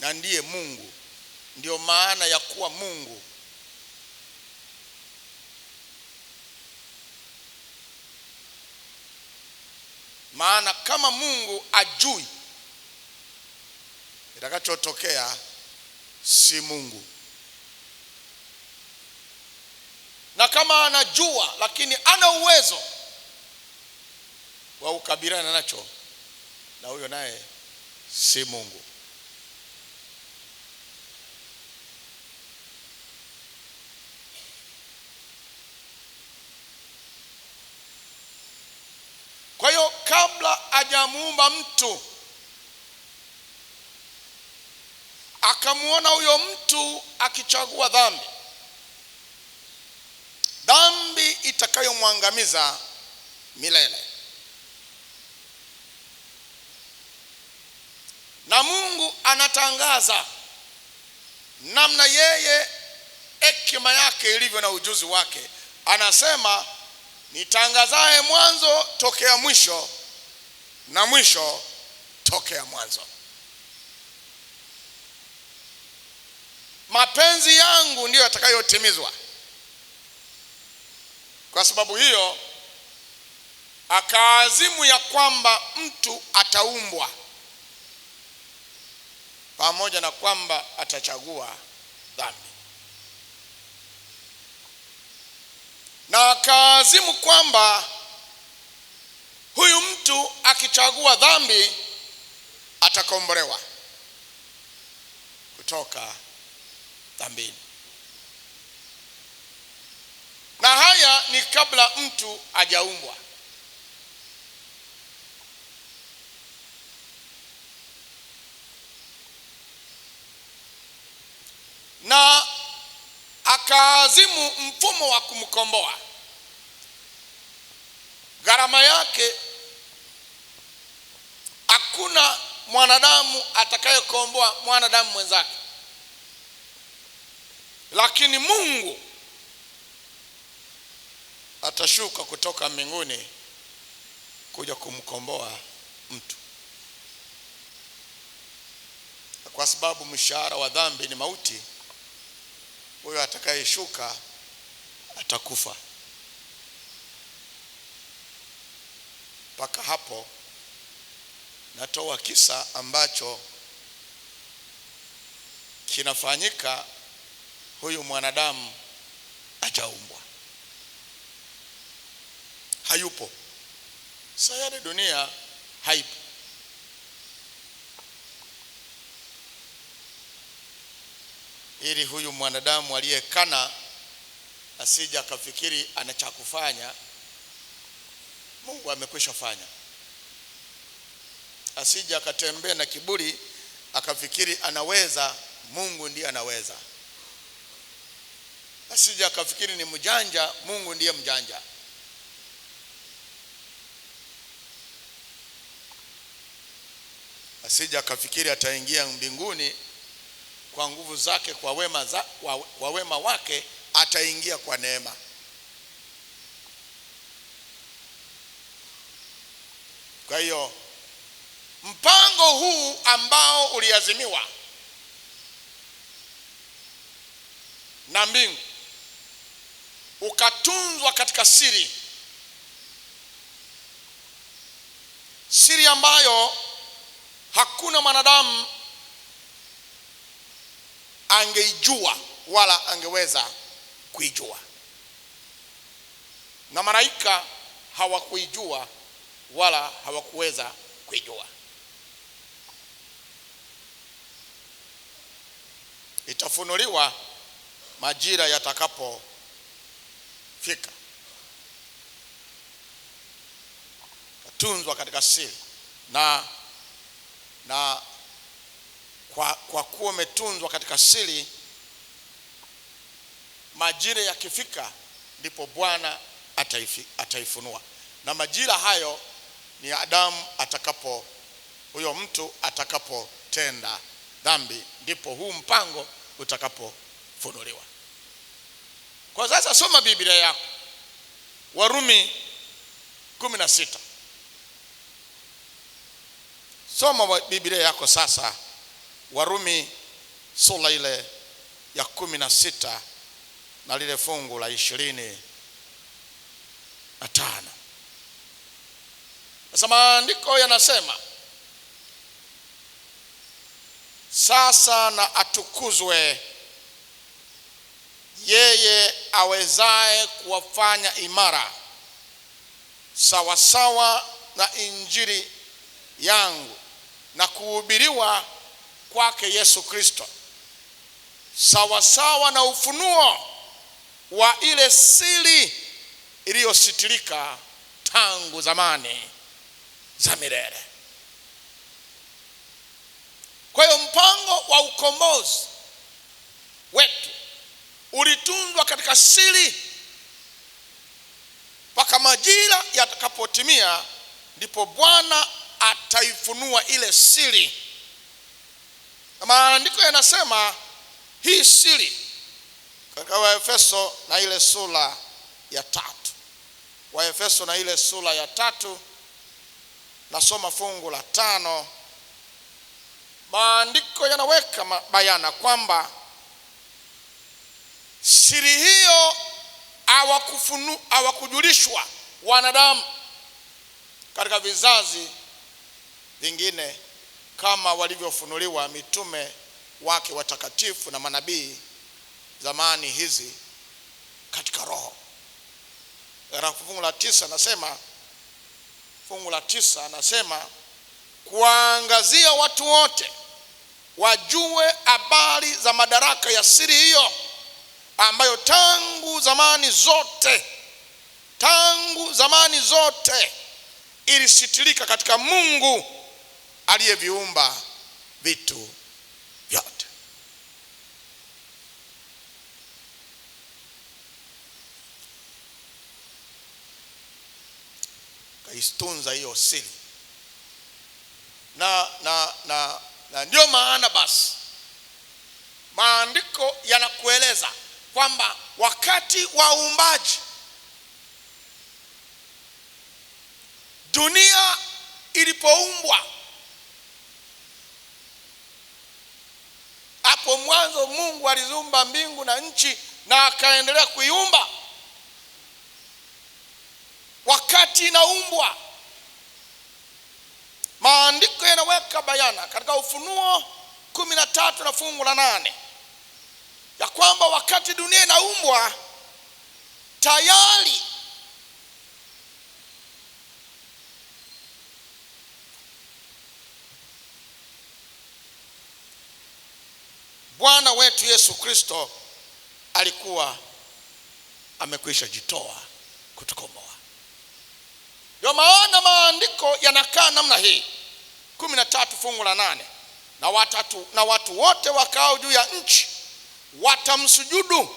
na ndiye Mungu. Ndio maana ya kuwa Mungu. Maana kama Mungu ajui itakachotokea, si Mungu. Na kama anajua lakini ana uwezo wa kukabiliana nacho, na huyo naye si Mungu. Kwa hiyo kabla hajamuumba mtu, akamuona huyo mtu akichagua dhambi, dhambi itakayomwangamiza milele. Na Mungu anatangaza namna yeye hekima yake ilivyo na ujuzi wake. Anasema, nitangazaye mwanzo tokea mwisho, na mwisho tokea mwanzo. Mapenzi yangu ndiyo yatakayotimizwa. Kwa sababu hiyo akaazimu ya kwamba mtu ataumbwa, pamoja na kwamba atachagua dhambi. Na akaazimu kwamba huyu mtu akichagua dhambi atakombolewa kutoka dhambini. Na haya ni kabla mtu hajaumbwa. Na akaazimu mfumo wa kumkomboa. Gharama yake, hakuna mwanadamu atakayekomboa mwanadamu mwenzake, lakini Mungu atashuka kutoka mbinguni kuja kumkomboa mtu. Kwa sababu mshahara wa dhambi ni mauti, huyo atakayeshuka atakufa. Mpaka hapo natoa kisa ambacho kinafanyika huyu mwanadamu hajaumbwa. Hayupo. Sayari dunia haipo. Ili huyu mwanadamu aliyekana asije akafikiri ana cha kufanya, Mungu amekwisha fanya. Asije akatembea na kiburi akafikiri anaweza, Mungu ndiye anaweza. Asije akafikiri ni mjanja, Mungu ndiye mjanja. Asije akafikiri ataingia mbinguni kwa nguvu zake, kwa wema wake, ataingia kwa neema. Kwa hiyo mpango huu ambao uliazimiwa na mbingu ukatunzwa katika siri ambayo hakuna mwanadamu angeijua wala angeweza kuijua, na malaika hawakuijua wala hawakuweza kuijua. Itafunuliwa majira yatakapofika. Katunzwa katika siri, na kwa kuwa umetunzwa katika siri, majira yakifika ndipo Bwana ataifunua. Na majira hayo ni Adamu huyo mtu atakapotenda dhambi, ndipo huu mpango utakapofunuliwa. Kwa sasa soma Biblia yako, Warumi 16. Soma Biblia yako sasa, Warumi sura ile ya 16 na lile fungu la 25. Sasa maandiko yanasema, sasa na atukuzwe yeye awezaye kuwafanya imara sawa sawa na injili yangu na kuhubiriwa kwake Yesu Kristo, sawa sawa na ufunuo wa ile siri iliyositirika tangu zamani za milele. Kwa hiyo mpango wa ukombozi wetu ulitunzwa katika siri mpaka majira yatakapotimia, ndipo Bwana ataifunua ile siri. Na maandiko yanasema hii siri katika Waefeso na ile sura ya 3. Waefeso na ile sura ya 3, nasoma fungu la 5. Maandiko yanaweka bayana kwamba siri hiyo hawakujulishwa wanadamu katika vizazi vingine kama walivyofunuliwa mitume wake watakatifu na manabii zamani hizi katika roho. Fungu la 9 anasema kuangazia watu wote wajue habari za madaraka ya siri hiyo ambayo tangu zamani zote ilisitirika katika Mungu aliyeviumba vitu vyote. Kaitunza hiyo siri. Na ndio maana basi maandiko yanakueleza kwamba wakati wa uumbaji dunia ilipoumbwa, hapo mwanzo Mungu aliziumba mbingu na nchi na akaendelea kuiumba. Wakati inaumbwa, maandiko yanaweka bayana katika Ufunuo 13 na fungu la 8 ya kwamba wakati dunia inaumbwa tayari Bwana wetu Yesu Kristo alikuwa amekwisha jitoa kutukomboa. Ndio maana maandiko yanakaa namna hii. 13 fungu la 8, na watu wote wakao juu ya nchi watamsujudu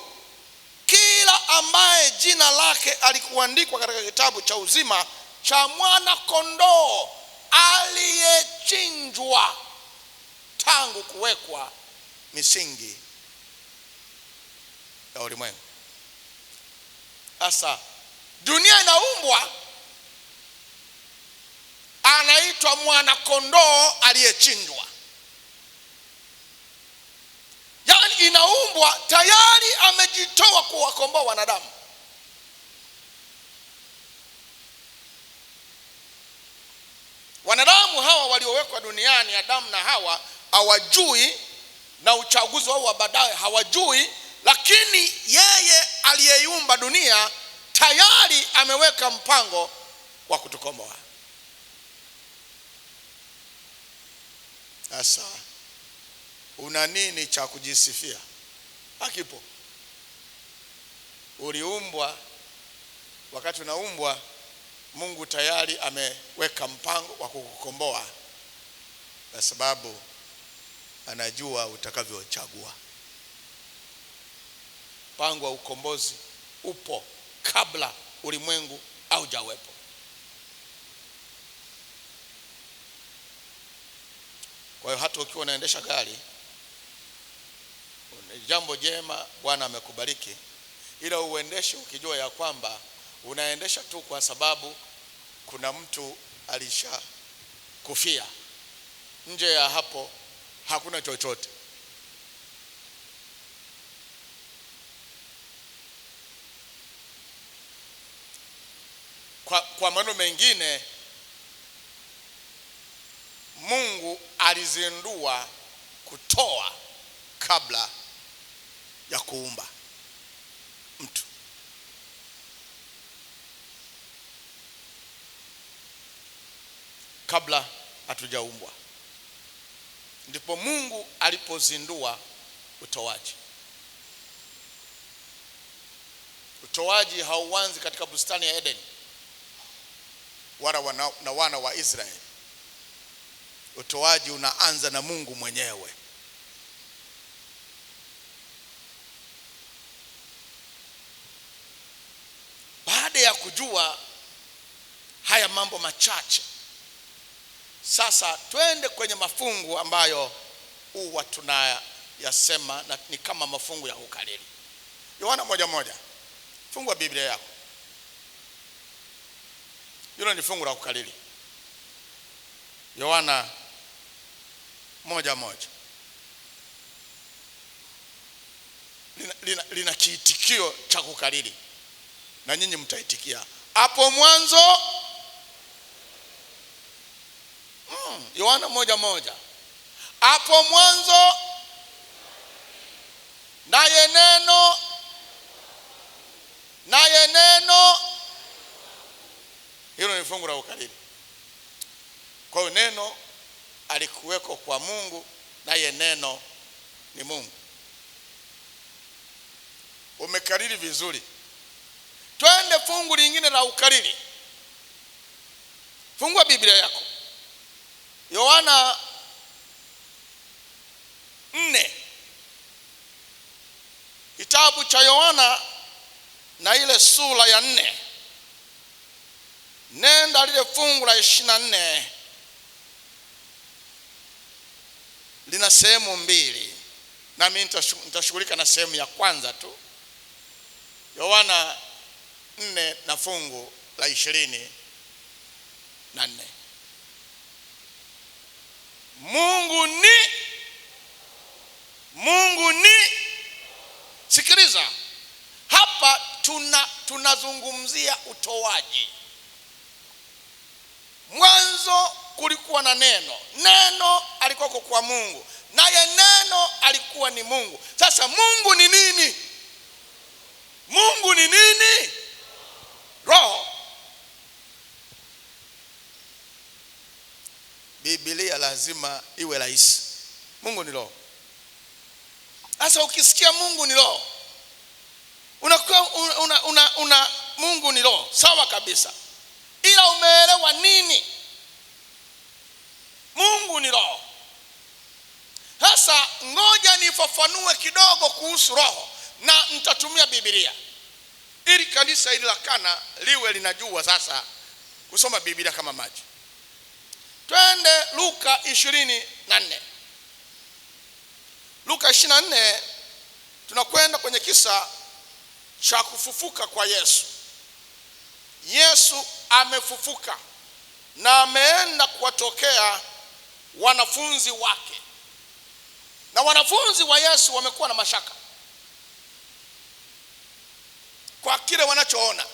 kila ambaye jina lake alikuandikwa katika kitabu cha uzima cha mwana kondoo aliyechinjwa tangu kuwekwa misingi ya ulimwengu. Sasa dunia inaumbwa, anaitwa mwana kondoo aliyechinjwa. Yaani inaumbwa tayari amejitoa kuwakomboa wanadamu. Wanadamu hawa waliowekwa duniani, Adamu na Hawa, hawajui, na uchaguzi wao wa baadaye hawajui, lakini yeye aliyeiumba dunia tayari ameweka mpango wa kutukomboa. Sasa una nini cha kujisifia? Hakipo. Uliumbwa, wakati unaumbwa Mungu tayari ameweka mpango wa kukukomboa, kwa sababu anajua utakavyochagua. Mpango wa ukombozi upo kabla ulimwengu haujawepo. Kwa hiyo hata ukiwa unaendesha gari, jambo jema, Bwana amekubariki, ila uendeshe ukijua ya kwamba unaendesha tu kwa sababu kuna mtu alisha kufia. Nje ya hapo hakuna chochote. Kwa maneno mengine, Mungu alizindua kutoa kabla ya kuumba mtu. Kabla hatujaumbwa ndipo Mungu alipozindua utoaji. Utoaji hauanzi katika bustani ya Eden na wana wa Israeli. Utoaji unaanza na Mungu mwenyewe. Baada ya kujua haya mambo machache, sasa twende kwenye mafungu ambayo huwa tunayasema na ni kama mafungu ya kukariri. Yohana 1:1. Fungua Biblia yako. Hilo ni fungu la kukariri. Yohana 1:1. Lina kiitikio cha kukariri, na nyinyi mtaitikia. Hapo mwanzo. Yohana 1:1. Hapo mwanzo naye neno, naye neno. Hilo ni fungu la kukariri. Kwa hiyo neno alikuweko kwa Mungu, naye neno ni Mungu. Umekariri vizuri. Twende fungu lingine la ukariri. Fungua Biblia yako. Yohana 4. Kitabu cha Yohana na ile sura ya 4. Nenda lile fungu la 24. Lina sehemu mbili, na mimi nitashughulika na sehemu ya kwanza tu. Yohana 4 na fungu la 24. Mungu ni. Sikiliza. Hapa tunazungumzia utoaji. Mwanzo kulikuwa na neno. Neno alikuwa kwa Mungu, naye neno alikuwa ni Mungu. Sasa Mungu ni nini? Mungu ni nini? Roho. Biblia lazima iwe rahisi. Mungu ni roho. Sasa ukisikia Mungu ni roho, unakuwa Mungu ni roho, sawa kabisa. Ila umeelewa nini? Mungu ni roho. Sasa ngoja nifafanue kidogo kuhusu roho, na nitatumia Biblia ili kanisa hili la Kana liwe linajua sasa kusoma Biblia kama maji. Twende Luka 24. Luka 24, tunakwenda kwenye kisa cha kufufuka kwa Yesu. Yesu amefufuka na ameenda kuwatokea wanafunzi wake, na wanafunzi wa Yesu wamekuwa na mashaka kwa kile wanachoona.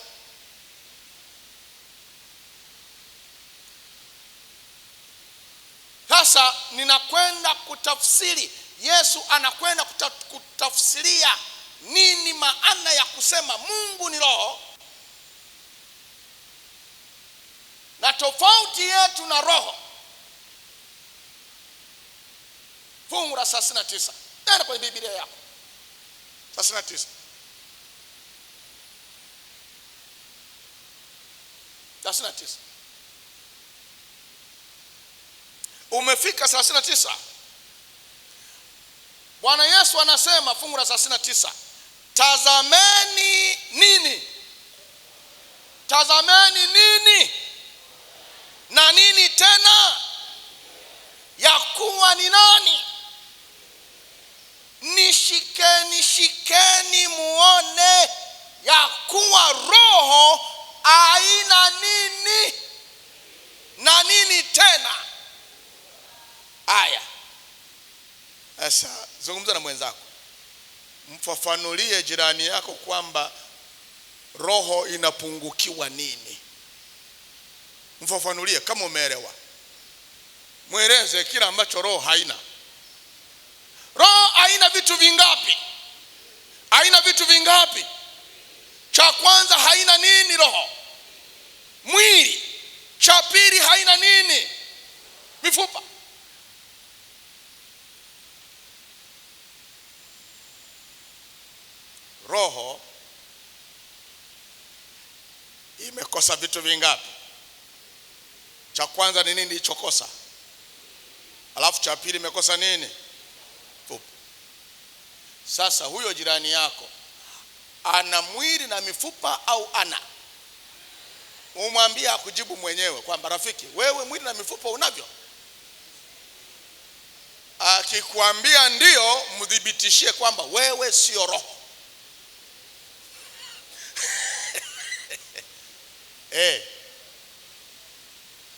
Sasa ninakwenda kutafsiri. Yesu anakwenda kutafsiria nini maana ya kusema Mungu ni roho, na tofauti yetu na roho. Fungu la 39. Nenda kwenye Biblia yako. 39. Umefika 39. Bwana Yesu anasema, fungu la 39, tazameni nini? Tazameni nini? Na nini tena? Ya kuwa ni nani? Nishikeni muone ya kuwa roho aina nini na nini tena. Aya, Sasa zungumza na mwenzako, mfafanulie jirani yako kwamba roho inapungukiwa nini. Mfafanulie kama umeelewa. Mweleze kila ambacho roho haina. Roho haina vitu vingapi? Haina vitu vingapi? Cha kwanza, haina nini roho? Mwili. Cha pili, haina nini? Mifupa. Roho imekosa vitu vingapi? Cha kwanza ni nini ilichokosa? Alafu cha pili imekosa nini? Mifupa. Sasa huyo jirani yako ana mwili na mifupa au ana? Umwambie akujibu mwenyewe kwamba rafiki, wewe mwili na mifupa unavyo? Akikwambia ndio, mdhibitishie kwamba wewe sio roho.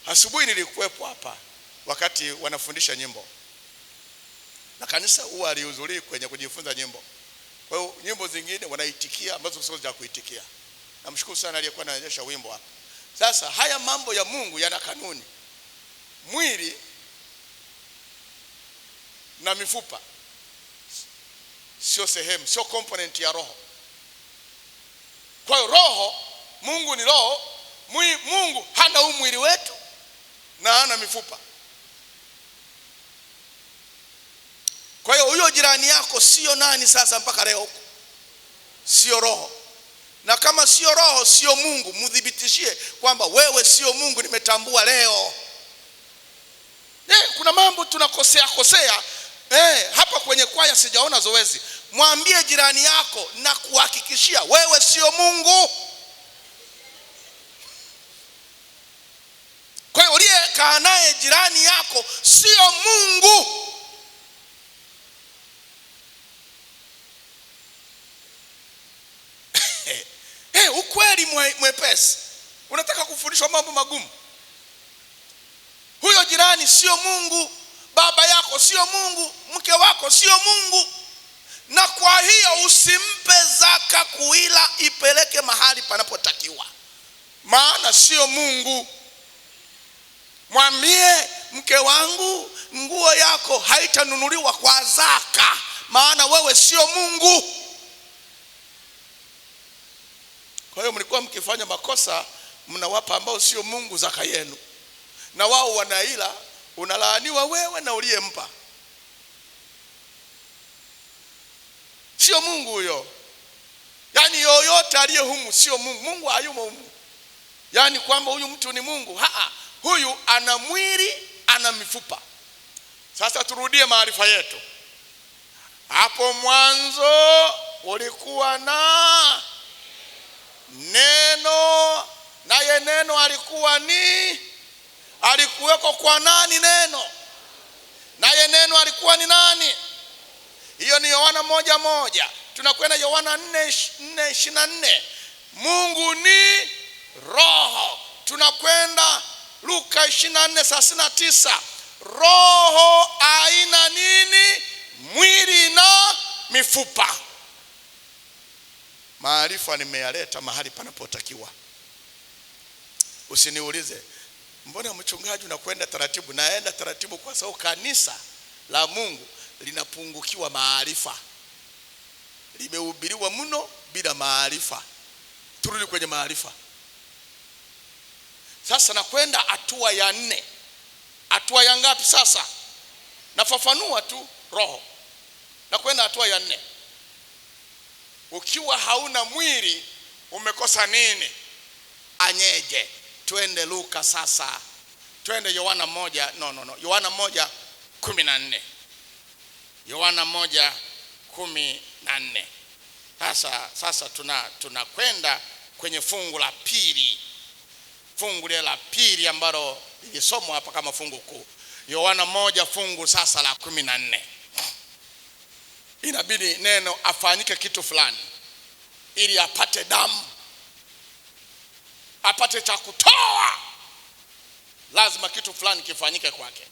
Asubuhi nilikuwepo hapa wakati wanafundisha nyimbo, na kanisa huwa alihudhuria kwenye kujifunza nyimbo. Kwa hiyo nyimbo zingine wanaitikia ambazo sio za kuitikia. Namshukuru sana aliyekuwa anaonyesha wimbo hapa. Sasa haya mambo ya Mungu yana kanuni. Mwili na mifupa sio sehemu, sio component ya roho. Kwa hiyo roho, Mungu ni roho, Mungu hana mwili wetu na hana mifupa. Kwa hiyo huyo jirani yako sio nani sasa mpaka leo? Sio roho. Na kama sio roho, sio Mungu, mdhibitishie kwamba wewe sio Mungu, nimetambua leo. Kuna mambo tunakosea. Hapa kwenye kwaya sijaona zoezi. Mwambie jirani yako na kuhakikishia wewe sio Mungu. Kwa hiyo uliyekaa naye jirani yako sio Mungu. Ukweli mwepesi. Unataka kufundishwa mambo magumu? Huyo jirani sio Mungu. Baba yako sio Mungu, mke wako sio Mungu. Na kwa hiyo usimpe zaka kuila, ipeleke mahali panapotakiwa, maana sio Mungu. Mwambie, mke wangu, nguo yako haitanunuliwa kwa zaka, maana wewe sio Mungu. Kwa hiyo mlikuwa mkifanya makosa, mnawapa ambao sio Mungu zaka yenu, na wao wanaila, unalaaniwa wewe na uliyempa. Sio Mungu huyo. Yaani yoyote aliye humu sio Mungu. Mungu hayumo humu. Yaani kwamba huyu mtu ni Mungu. Huyu ana mwili, ana mifupa. Sasa turudie maarifa yetu. Hapo mwanzo ulikuwa na neno, naye neno alikuwa ni, alikuweko kwa nani neno? Naye neno alikuwa ni nani? Hiyo ni Yohana 1:1. Tunakwenda Yohana 4:24. Mungu ni roho. Tunakwenda Luka 24:39. Roho aina nini? Mwili na mifupa. Maarifa nimeyaleta mahali panapotakiwa. Usiniulize, mbona mchungaji unakwenda taratibu? Naenda taratibu kwa sababu kanisa la Mungu linapungukiwa maarifa. Limehubiriwa mno bila maarifa. Turudi kwenye maarifa. Sasa nakwenda hatua ya 4. Hatua ya ngapi sasa? Nafafanua tu roho. Nakwenda hatua ya 4. Ukiwa hauna mwili umekosa nini? Anyeje. Twende Luka sasa. Twende Yohana 1. Yohana 1:14. Yohana 1:14. Sasa tunakwenda kwenye fungu la pili. Fungu la pili ambalo lilisomwa hapa kama fungu kuu. Yohana 1 fungu sasa la 14. Inabidi neno afanyike kitu fulani ili apate damu, apate cha kutoa. Lazima kitu fulani kifanyike kwake.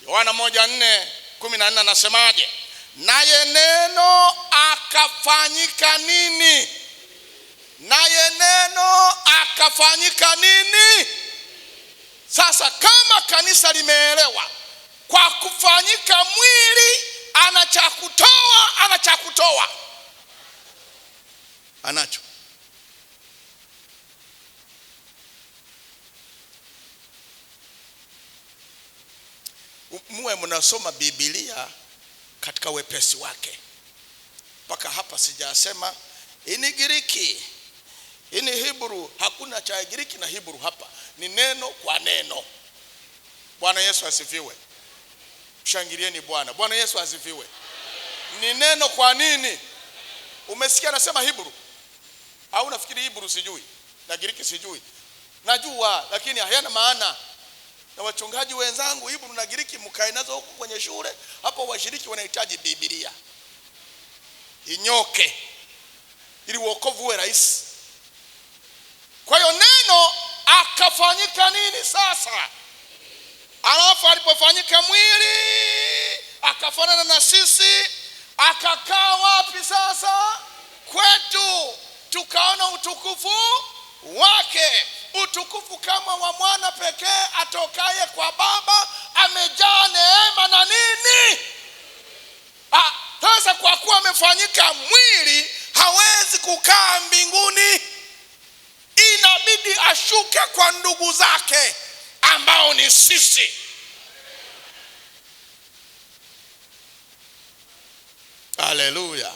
Yohana 1:4 14 anasemaje? Naye neno akafanyika nini? Naye neno akafanyika nini? Sasa kama kanisa limeelewa kwa kufanyika mwili, ana cha kutoa, anacho. Muwe mnasoma Biblia katika wepesi wake. Mpaka hapa sijasema ini Giriki, ini Hebrew. Hakuna cha Giriki na Hebrew hapa, ni neno kwa neno. Bwana Yesu asifiwe. Shangilieni Bwana. Bwana Yesu asifiwe. Ni neno kwa nini? Umesikia nasema Hebrew? Au unafikiri Hebrew sijui na Giriki sijui? Najua, lakini hayana maana. Na wachungaji wenzangu, Hebrew na Giriki mkae nazo huko kwenye shule. Hapo washiriki wanahitaji Biblia inyoke ili wokovu uwe rahisi. Kwa hiyo neno akafanyika nini sasa? Alafu alipofanyika mwili akafanana na sisi, akakaa wapi sasa? Kwetu. Tukaona utukufu wake, utukufu kama wa mwana pekee atokaye kwa Baba, amejaa neema na nini? Sasa kwa kuwa amefanyika mwili, hawezi kukaa mbinguni, inabidi ashuke kwa ndugu zake ambao ni sisi. Haleluya.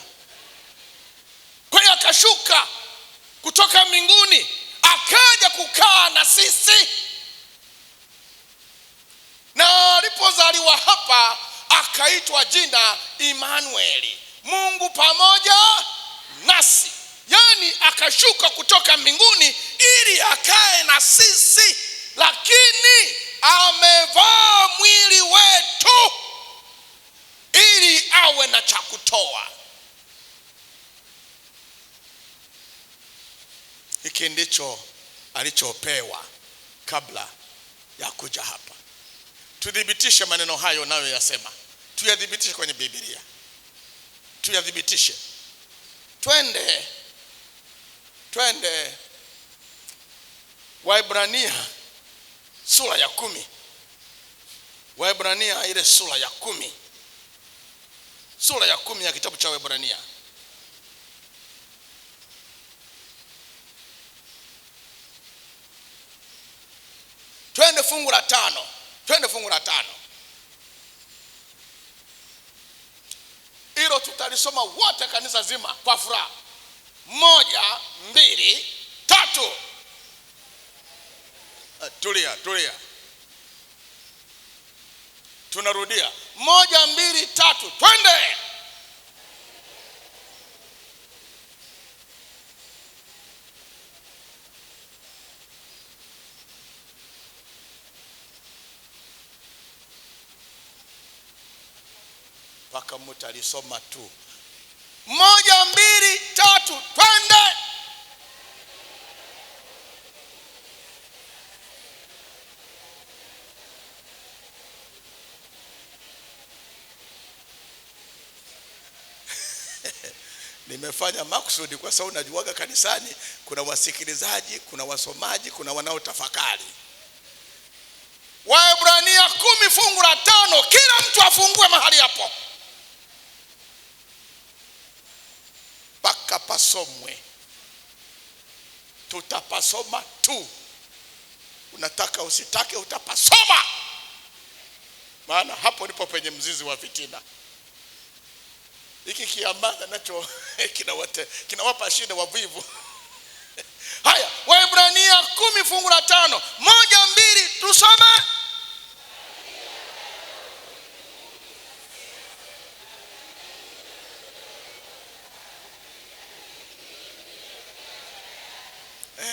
Kwa hiyo akashuka kutoka mbinguni, akaja kukaa na sisi. Na alipozaliwa hapa akaitwa jina Immanueli, Mungu pamoja nasi. Yani akashuka kutoka mbinguni ili akae na sisi, lakini amevaa mwili wetu ili awe na cha kutoa. Hiki ndicho alichopewa kabla ya kuja hapa. Tudhibitishe maneno hayo nayo yasema. Tuyadhibitishe kwenye Biblia. Tuyadhibitishe. Twende Waebrania sura ya 10. Waebrania ile sura ya 10. Sura ya 10 ya kitabu cha Waebrania. Twende fungu la 5. Twende fungu la 5. Hilo tutalisoma wote kanisa zima kwa furaha. 1, 2, 3. Tulia. Tunarudia. 1, 2, 3. Twende. Paka mutalisoma tu. 1, 2, 3. Twende. Nimefanya makusudi kwa sababu najuaga kanisani kuna wasikilizaji, kuna wasomaji, kuna wanaotafakari. Waebrania 10 fungu la 5. Kila mtu afungue mahali hapo paka pasomwe. Tutapasoma tu. Unataka usitake utapasoma, maana hapo ndipo penye mzizi wa fitina. Hiki kiambaza nacho kinawapa shida wavivu. Haya, Waebrania 10 fungu la 5. 1, 2, tusome.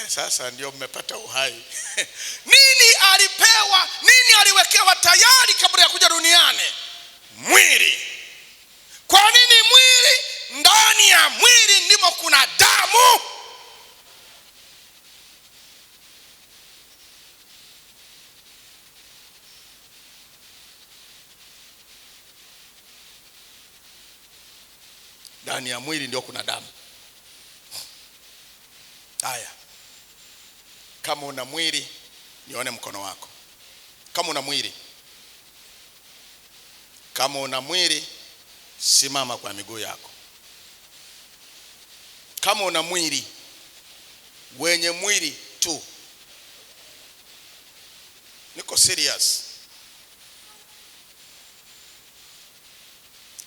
Sasa ndio mmepata uhai. Nini alipewa? Nini aliwekewa tayari kabla ya kuja duniani? Mwili. Kwa nini mwili? Ndani ya mwili ndimo kuna damu. ndani ya mwili ndio kuna damu. Haya, kama una mwili nione mkono wako. Kama una mwili, kama una mwili simama kwa miguu yako. Kama una mwili, wenye mwili tu. Niko serious.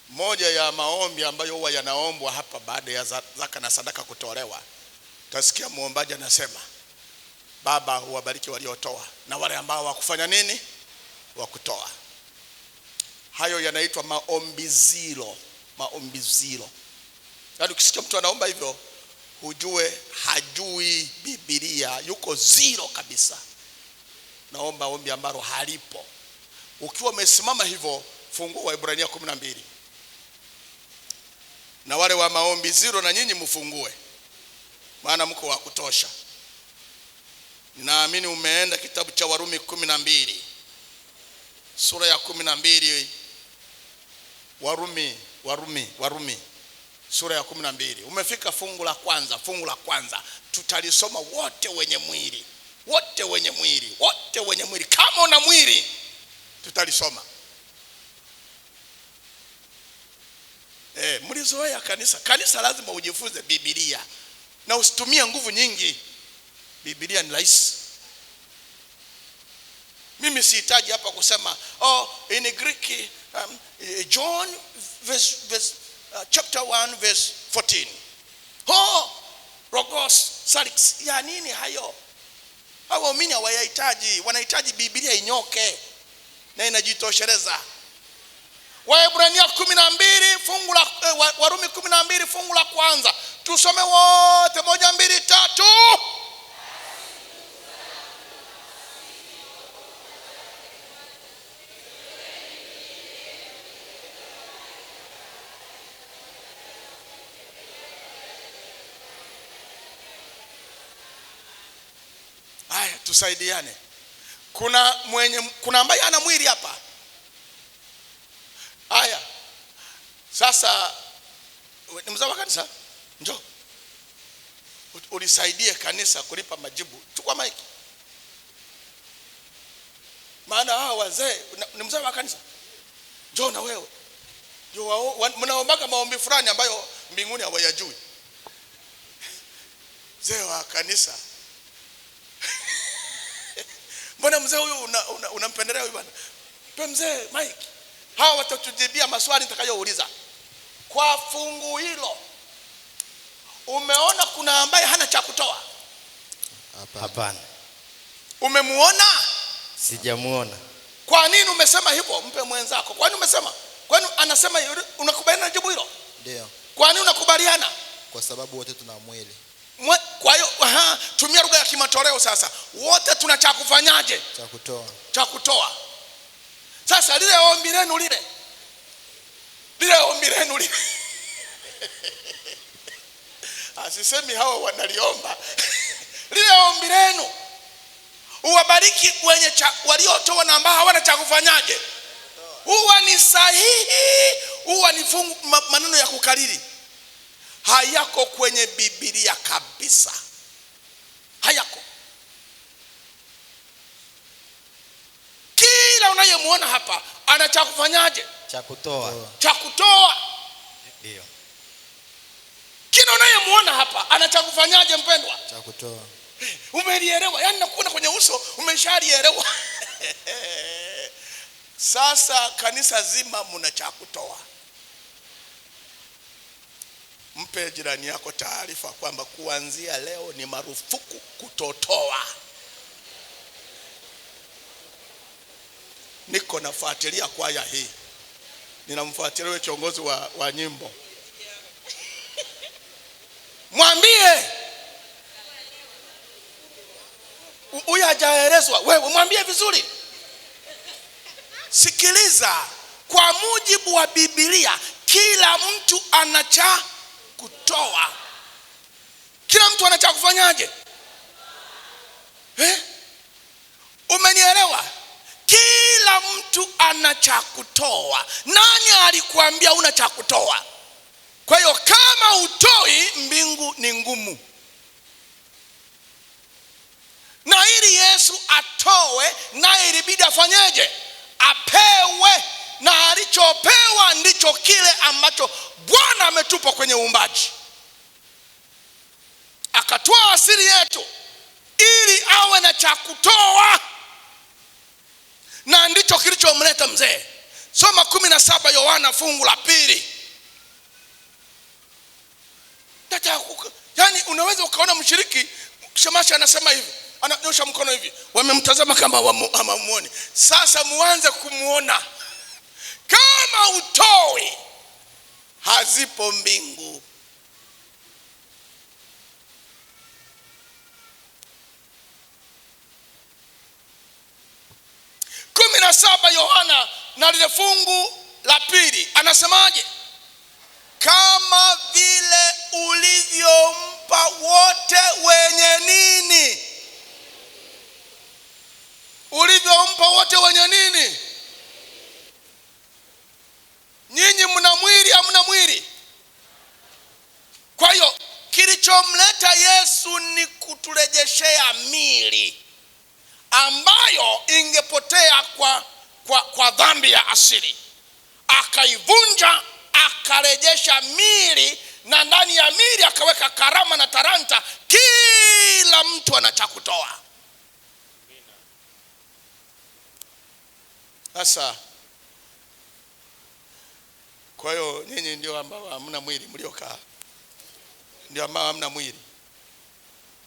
Moja ya maombi ambayo huwa yanaombwa hapa baada ya zaka na sadaka kutolewa, utasikia muombaji anasema, Baba uwabariki waliotoa na wale ambao hawakufanya nini? Wakutoa. Hayo yanaitwa maombi zilo. Maombi zilo. Yaani ukisikia mtu anaomba hivyo, ujue hajui Biblia, yuko zero kabisa. Naomba ombi ambalo halipo. Ukiwa umesimama hivyo, fungua Waebrania 12. Na wale wa maombi zero na nyinyi mfungue, maana mko wa kutosha. Ninaamini umeenda kitabu cha Warumi 12, sura ya 12. Warumi sura ya 12. Umefika fungu la kwanza. Tutalisoma wote wenye mwili. Kama una mwili tutalisoma. Mlizoea kanisa lazima ujifunze Biblia na usitumie nguvu nyingi. Biblia ni rahisi. Mimi sihitaji hapa kusema in Greek John chapter 1 verse 14. Logos salix. Ya nini hayo? Hao waumini hawahitaji, wanahitaji Biblia inyoke na inajitosheleza. Waebrania 12 fungu la Warumi 12 fungu la kwanza. Tusome wote 1 2 3. Haya, tusaidiane. Kuna ambaye ana mwili hapa. Haya. Sasa ni mzee wa kanisa, njoo. Ulisaidie kanisa kulipa majibu. Chukua maiki. Maana hao wazee ni mzee wa kanisa. Njoo na wewe. Mnaomba maombi fulani ambayo mbinguni hawayajui. Mzee wa kanisa. Mbona mzee huyu unampendelea huyu bwana? Pe mzee Mike. Hawa watatujibia maswali nitakayouliza. Kwa fungu hilo, umeona kuna ambaye hana cha kutoa? Hapana. Umemuona? Sijamuona. Kwa nini umesema hivyo? Mpe mwenzako. Kwa nini umesema? Kwa nini anasema unakubaliana na jibu hilo? Ndio. Kwa nini unakubaliana? Kwa sababu wote tuna mwili. Kwa hiyo tumia lugha ya kimatoleo sasa. Wote tuna cha kufanyaje? Cha kutoa. Sasa lile ombi lenu lile asisemi hawa wanaliomba. Lile ombi lenu, uwabariki wenye waliotoa na ambao hawana cha kufanyaje. Huwa ni sahihi, huwa ni maneno ya kukariri. Hayako kwenye Biblia kabisa. Hayako. Kila unayemuona hapa ana cha kufanyaje? Cha kutoa. Ndio. Kila unayemuona hapa ana cha kufanyaje mpendwa? Cha kutoa. Umelielewa? Yaani nakuona kwenye uso umeshalielewa. Sasa kanisa zima mna cha kutoa. Mpe jirani yako taarifa kwamba kuanzia leo ni marufuku kutotoa. Niko nafuatilia kwaya hii. Ninamfuatilia kiongozi wa nyimbo. Mwambie. Huyu hajaelezwa. Wewe mwambie vizuri. Sikiliza, kwa mujibu wa Biblia kila mtu ana cha kutoa. Kila mtu ana cha kufanyaje? Umenielewa? Kila mtu ana cha kutoa. Nani alikuambia una cha kutoa? Kwa hiyo ni ngumu. Na ili Yesu atowe, naye ilibidi afanyeje? Apewe. Na alichopewa ndicho kile ambacho Bwana ametupa kwenye uumbaji. Akatoa asili yetu ili awe na cha kutoa, na ndicho kilichomleta mzee. Soma 17 Yohana fungu la 2. Yaani unaweza ukaona mshiriki shemasi anasema hivi, ananyosha mkono hivi, wamemtazama kama hawamuoni. Sasa muanze kumuona. Kama utoi, hazipo mbingu. na 17 Yohana na lile fungu la 2 anasemaje? Kama vile ulivyompa wote wenye nini? Ulivyompa wote wenye nini? Nyinyi mna mwili, hamna mwili? Kwa hiyo kilichomleta Yesu ni kuturejeshea miili ambayo ingepotea kwa dhambi ya asili. Akaivunja, akarejesha miili, na ndani ya miili akaweka karama na talanta. Kila mtu ana cha kutoa. Sasa kwa hiyo nyinyi ndio ambao hamna mwili mliokaa, ndio ambao hamna mwili.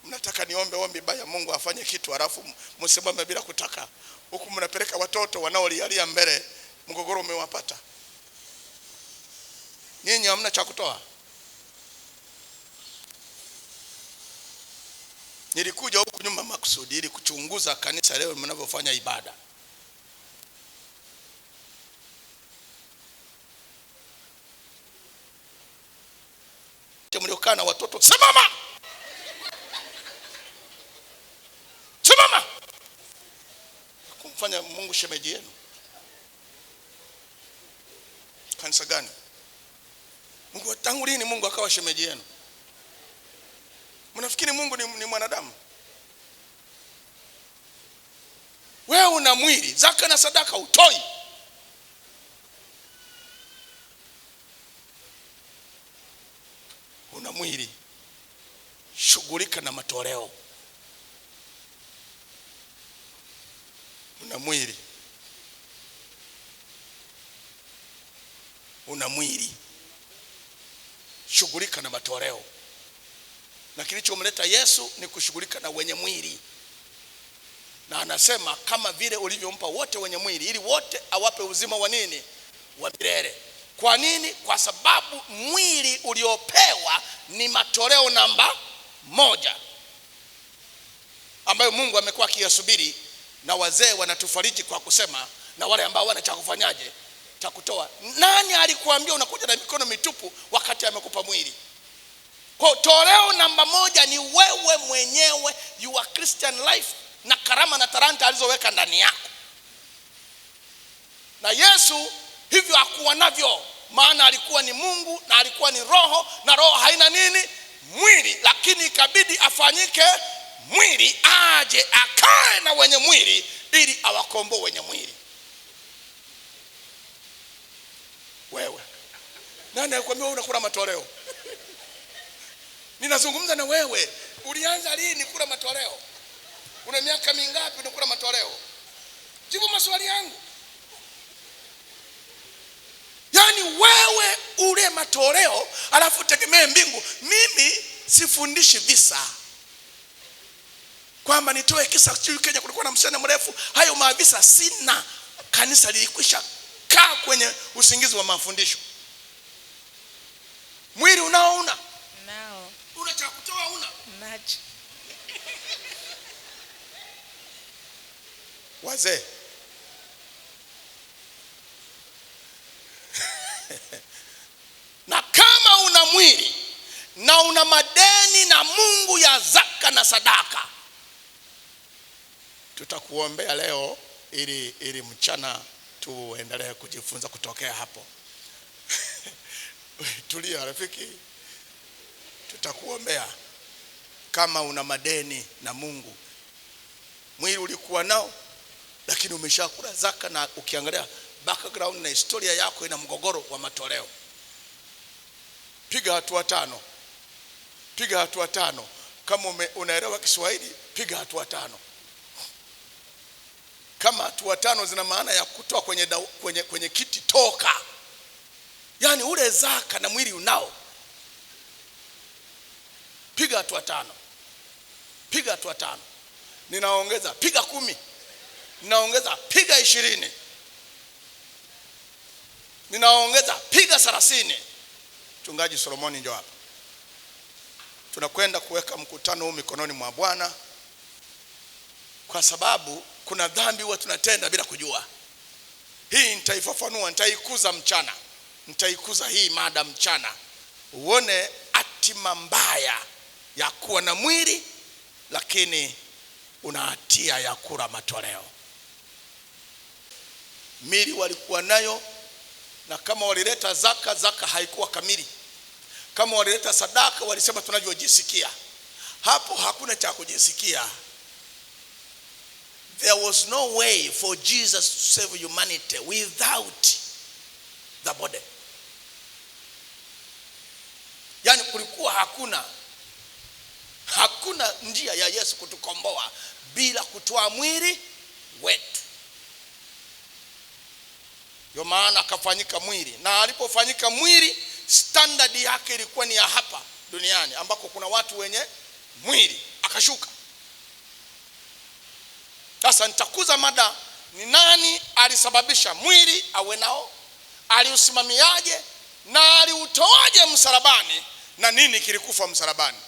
Mnataka niombe ombi baya Mungu afanye kitu alafu msimame bila kutaka. Huku mnapeleka watoto wanaolialia mbele, mgogoro umewapata. Nyinyi hamna cha kutoa. Nilikuja huku nyuma makusudi ili kuchunguza kanisa leo mnavyofanya ibada. Mliokaa na watoto, simama! Simama! Kumfanya Mungu shemeji yenu. Kanisa gani? Mungu tangu lini Mungu akawa shemeji yenu? Mnafikiri Mungu ni mwanadamu? Wewe una mwili, zaka na sadaka utoi. Una mwili, shughulika na matoleo. Una mwili, shughulika na matoleo. Na kilichomleta Yesu ni kushughulika na wenye mwili. Na anasema kama vile ulivyompa wote wenye mwili, ili wote awape uzima wa nini? Wa milele. Kwa nini? Kwa sababu mwili uliopewa ni matoleo namba 1 ambayo Mungu amekuwa akiyasubiri, na wazee wanatufariji kwa kusema na wale ambao wana cha kufanyaje? Cha kutoa. Nani alikuambia unakuja na mikono mitupu wakati amekupa mwili? Kwa toleo namba 1 ni wewe mwenyewe, your Christian life, na karama na talanta alizoweka ndani yako. Na Yesu hivyo hakuwa navyo, maana alikuwa ni Mungu na alikuwa ni roho, na roho haina nini? Mwili. Lakini ikabidi afanyike mwili, aje akae na wenye mwili ili awakomboe wenye mwili. Wewe nani alikwambia unakula matoleo? Ninazungumza na wewe. Ulianza lini kula matoleo? Una miaka mingapi unakula matoleo? Jibu maswali yangu. Yaani wewe ule matoleo alafu tegemee mbingu. Mimi sifundishi visa kwamba nitoe kisa Kenya kulikuwa na msichana mrefu. Hayo maavisa sina. Kanisa lilikwisha kaa kwenye usingizi wa mafundisho. Mwili unaouna? Nao. Una cha kutoa una? Nacho. Wazee. Na kama una mwili na una madeni na Mungu ya zaka na sadaka, tutakuombea leo ili mchana tuendelee kujifunza kutokea hapo. Tulia rafiki. tutakuombea. Kama una madeni na Mungu, mwili ulikuwa nao lakini umeshakula zaka, na ukiangalia background na historia yako ina mgogoro wa matoleo, piga hatua 5. Piga hatua 5. Kama unaelewa Kiswahili, piga hatua 5. Kama hatua 5 zina maana ya kutoa kwenye kiti, toka. Yani ule zaka na mwili unao. Piga hatua 5. Piga hatua 5. Ninaongeza, piga 10. Ninaongeza, piga 20. Ninaongeza, piga 30. Mchungaji Solomoni njoo hapa. Tunakwenda kuweka mkutano huu mikononi mwa Bwana, kwa sababu kuna dhambi huwa tunatenda bila kujua. Hii nitaifafanua, nitaikuza mchana. Nitaikuza hii mada mchana. Uone hatima mbaya ya kuwa na mwili lakini una hatia ya kula matoleo. Mili walikuwa nayo, na kama walileta zaka, zaka haikuwa kamili. Kama walileta sadaka, walisema tunavyojisikia. Hapo hakuna cha kujisikia. There was no way for Jesus to save humanity without the body. Yani kulikuwa hakuna njia ya Yesu kutukomboa bila kutoa mwili wetu. Ndio maana akafanyika mwili, na alipofanyika mwili, standard yake ilikuwa ni ya hapa duniani ambako kuna watu wenye mwili, akashuka. Sasa nitakuza mada, ni nani alisababisha mwili awe nao, aliusimamiaje, na aliutoaje msalabani, na nini kilikufa msalabani.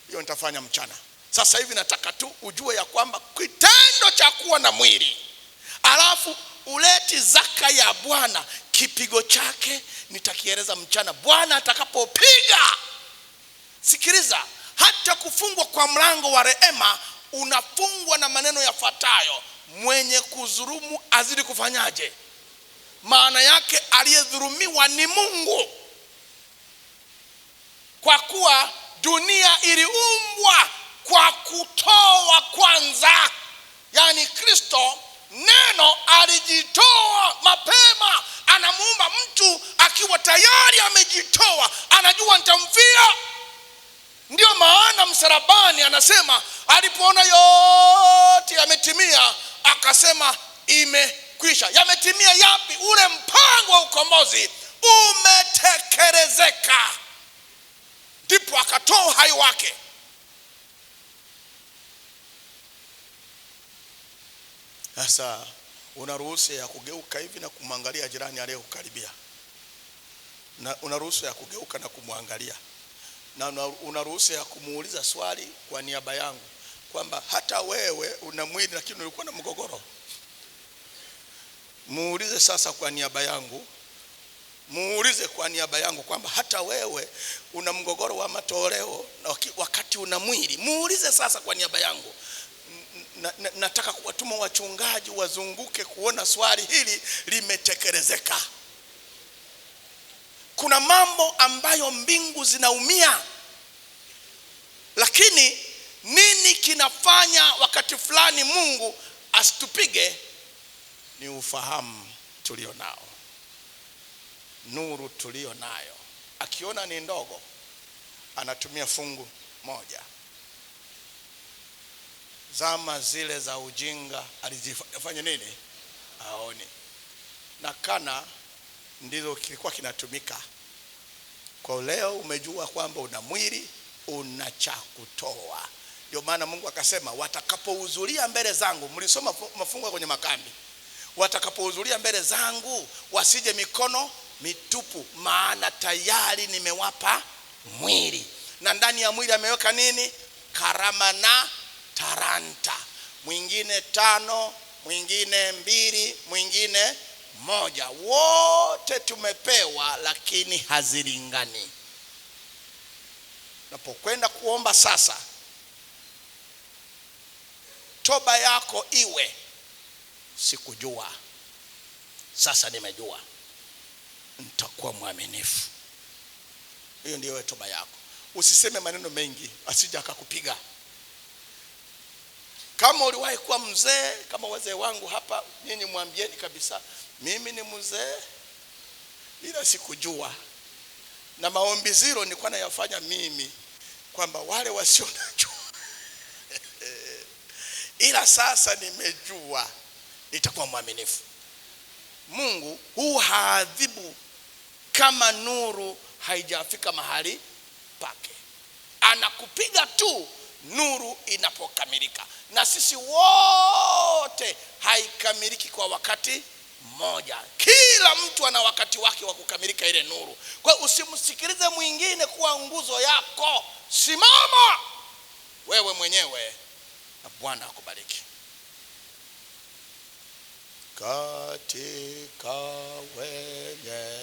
Hiyo nitafanya mchana. Sasa hivi nataka tu ujue ya kwamba kitendo cha kuwa na mwili alafu uleti zaka ya Bwana, kipigo chake nitakieleza mchana Bwana atakapopiga. Sikiliza, hata kufungwa kwa mlango wa rehema unafungwa na maneno yafuatayo: mwenye kudhulumu azidi kufanyaje? Maana yake aliyedhulumiwa ni Mungu, kwa kuwa dunia iliumbwa kwa kutoa kwanza. Yani Kristo, neno, alijitoa mapema. Anamuumba mtu akiwa tayari amejitoa, anajua nitamfia. Ndio maana msalabani anasema alipoona yote yametimia, akasema imekwisha. Yametimia yapi? Ule mpango wa ukombozi umetekelezeka. Ndipo akatoa uhai wake. Sasa unaruhusa ya kugeuka hivi na kumwangalia jirani aliyekukaribia, na unaruhusa ya kugeuka na kumwangalia, na unaruhusa ya kumuuliza swali kwa niaba yangu kwamba hata wewe una mwili lakini ulikuwa na mgogoro. Muulize sasa kwa niaba yangu, muulize kwa niaba yangu kwamba hata wewe una mgogoro wa matoleo wakati una mwili. Muulize sasa kwa niaba yangu. Nataka kuwatuma wachungaji wazunguke kuona swali hili limetekelezeka. Kuna mambo ambayo mbingu zinaumia, lakini nini kinafanya wakati fulani Mungu asitupige? Ni ufahamu tulio nao, nuru tulio nayo. Akiona ni ndogo, anatumia fungu moja. Zama zile za ujinga alizifanya nini? Aone. Na Kana ndizo kilikuwa kinatumika. Kwa leo umejua kwamba una mwili, una cha kutoa. Ndio maana Mungu akasema watakapohudhuria mbele zangu, mlisoma mafungu kwenye makambi, watakapohudhuria mbele zangu wasije mikono mitupu, maana tayari nimewapa mwili. Na ndani ya mwili ameweka nini? Karama na talanta. Mwingine 5, mwingine 2, mwingine 1. Wote tumepewa lakini hazilingani. Unapokwenda kuomba sasa, toba yako iwe sikujua, sasa nimejua, nitakuwa mwaminifu. Hiyo ndio toba yako. usiseme maneno mengi asije akakupiga. Kama uliwahi kuwa mzee kama wazee wangu hapa, nyinyi mwambieni kabisa, mimi ni mzee ila sikujua, na maombi zero nilikuwa nayafanya mimi kwamba wale wasio najua ila sasa nimejua, nitakuwa mwaminifu. Mungu haadhibu kama nuru haijafika mahali pake. Anakupiga tu nuru inapokamilika, na sisi wote haikamiliki kwa wakati mmoja. Kila mtu ana wakati wake wa kukamilika ile nuru. Kwa hiyo usimsikilize mwingine kuwa nguzo yako. Simama wewe mwenyewe na Bwana akubariki. Katika wenye